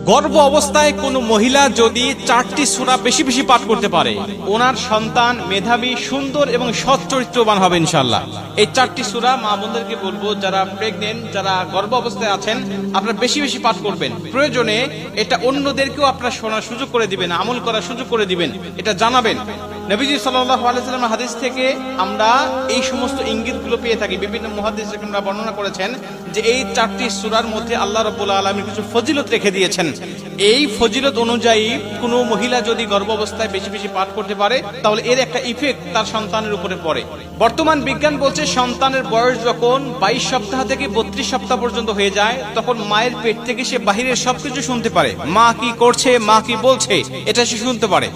গর্ভ অবস্থায় কোনো মহিলা যদি 4টি সূরা বেশি বেশি পাঠ করতে পারে, ওনার সন্তান মেধাবী, সুন্দর এবং সৎ চরিত্রবান হবে ইনশাআল্লাহ। এই 4টি সূরা মা বোনদেরকে বলবো, যারা প্রেগনেন্ট, যারা গর্ভ অবস্থায় আছেন, আপনারা বেশি বেশি পাঠ করবেন। প্রয়োজনে এটা অন্যদেরকেও আপনারা শোনার সুযোগ করে দিবেন, আমল করার সুযোগ করে দিবেন, এটা জানাবেন। নবীজি সাল্লাল্লাহু আলাইহি ওয়াসাল্লামের হাদিস থেকে আমরা এই সমস্ত ইঙ্গিতগুলো পেয়ে থাকি। বিভিন্ন মুহাদ্দিসরা বর্ণনা করেছেন যে এই 4টি সূরার মধ্যে আল্লাহ রাব্বুল আলামিন কিছু ফজিলত রেখে দিয়েছেন। এই ফজিলত অনুযায়ী কোনো মহিলা যদি গর্ভ অবস্থায় বেশি বেশি পাঠ করতে পারে, তাহলে এর একটা ইফেক্ট তার সন্তানের উপরে পড়ে। বর্তমান বিজ্ঞান বলছে সন্তানের বয়স যখন 22 সপ্তাহ থেকে 32 সপ্তাহ পর্যন্ত হয়ে যায়, তখন মায়ের পেট থেকে সে বাহিরের সবকিছু শুনতে পারে। মা কি করছে, মা কি বলছে, এটা সে শুনতে পারে।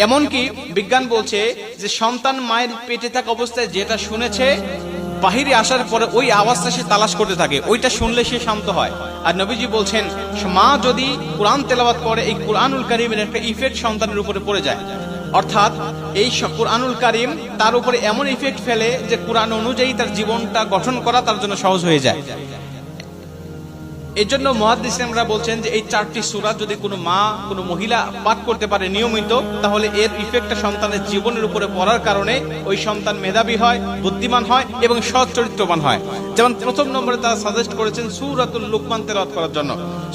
এমনকি বিজ্ঞান বলছে যে সন্তান মায়ের পেটে থাকা অবস্থায় যেটা শুনেছে, বাহিরে আসার পরে ওই আওয়াজটা সে তালাশ করতে থাকে, ওইটা শুনলে সে শান্ত হয়। আর নবীজি বলছেন মা যদি কোরআন তেলাওয়াত করে, এই কোরআনুল কারীমের একটা ইফেক্ট সন্তানের উপরে পড়ে যায়। অর্থাৎ এই কোরআনুল কারীম তার উপরে এমন ইফেক্ট ফেলে যে কোরআন অনুযায়ী তার জীবনটা গঠন করা তার জন্য সহজ হয়ে যায়। এই জন্য মুহাদ্দিসরা বলছেন যে এই 4টি সূরা যদি কোনো মা, কোনো মহিলা পাঠ করতে পারে নিয়মিত, তাহলে এর ইফেক্টটা সন্তানের জীবনের উপরে পড়ার কারণে ওই সন্তান মেধাবী হয়, বুদ্ধিমান হয় এবং সৎ চরিত্রবান হয়। যেমন প্রথম নম্বরে তারা সাজেস্ট করেছেন সূরাতুল লুকমান তেলাওয়াত করার জন্য।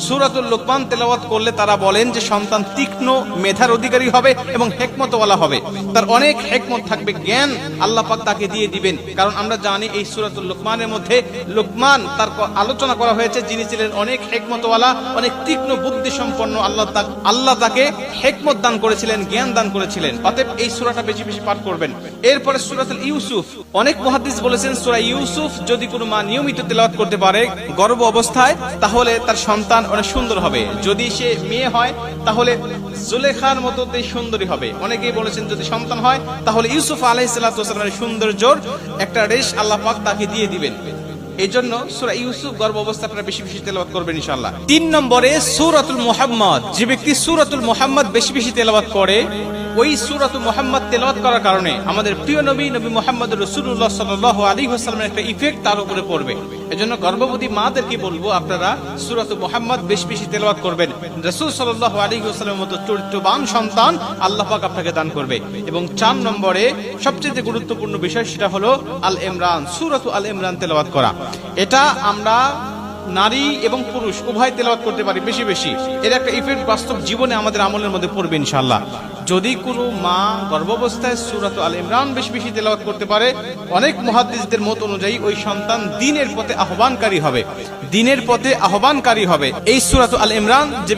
সূরাতুল লুকমান তেলাওয়াত করলে তারা বলেন যে সন্তান তীক্ষ্ণ মেধার অধিকারী হবে এবং হিকমতওয়ালা হবে, তার অনেক হিকমত থাকবে, জ্ঞান আল্লাহ পাক তাকে দিয়ে দিবেন। কারণ আমরা জানি এই সূরাতুল লুকমানের মধ্যে লুকমান তার আলোচনা করা হয়েছে, যিনি ছিলেন অনেক হিকমতওয়ালা, অনেক তীক্ষ্ণ বুদ্ধি সম্পন্ন। আল্লাহ তাকে হিকমত দান করেছিলেন, জ্ঞান দান করেছিলেন। অতএব এই সূরাটা বেশি বেশি পাঠ করবেন। এরপরে সূরাতুল ইউসুফ, অনেক মুহাদ্দিস বলেছেন সূরা ইউসুফ যদি কোনো মা নিয়মিত তেলাওয়াত করতে পারে গর্ভ অবস্থায়, তাহলে তার সন্তান অনেক সুন্দর হবে। যদি সে মেয়ে হয় তাহলে জুলেখার মতো সুন্দরী হবে। অনেকেই বলেছেন যদি সন্তান হয় তাহলে ইউসুফ আলাইহিস সালাতু ওয়াস সালামের সৌন্দর্যের একটা রেশ আল্লাহ পাক তাকে দিয়ে দিবেন। এই জন্য সূরা ইউসুফ গর্ভ অবস্থা আপনারা বেশি বেশি তেলাওয়াত করবেন ইনশাআল্লাহ। 3 নম্বরে সূরাতুল মুহাম্মদ, যে ব্যক্তি সূরাতুল মুহাম্মদ বেশি বেশি তেলাওয়াত করে, ওই সূরাতুল মুহাম্মদ তেলাওয়াত করার কারণে আমাদের প্রিয় নবী মুহাম্মদ রাসূলুল্লাহ সাল্লাল্লাহু আলাইহি ওয়াসাল্লামের একটা ইফেক্ট তার উপরে পড়বে। এজন্য গর্ভবতী মাদেরকে বলবো আপনারা সূরাতুল মুহাম্মদ বেশি বেশি তেলাওয়াত করবেন। রাসূল সাল্লাল্লাহু আলাইহি ওয়াসাল্লামের মতো চরিত্রবান সন্তান আল্লাহ পাক আপনাকে দান করবে। এবং 4 নম্বরে সবচেয়ে গুরুত্বপূর্ণ বিষয় সেটা হলো আল ইমরান, সূরাতুল আল ইমরান তেলাওয়াত করা। এটা আমরা নারী এবং পুরুষ উভয় তেলাওয়াত করতে পারি বেশি বেশি। এর একটা ইফেক্ট বাস্তব জীবনে আমাদের আমলের মধ্যে পড়বে ইনশাআল্লাহ। যদি কোনো মা গর্ভাবস্থায় সূরাতুল আল ইমরান বেশি বেশি তেলাওয়াত করতে পারে, অনেক মুহাদ্দিসদের মত অনুযায়ী ওই সন্তান দ্বীনের পথে আহ্বানকারী হবে, দ্বীনের পথে আহ্বানকারী হবে। এই সূরাতুল আল ইমরান যে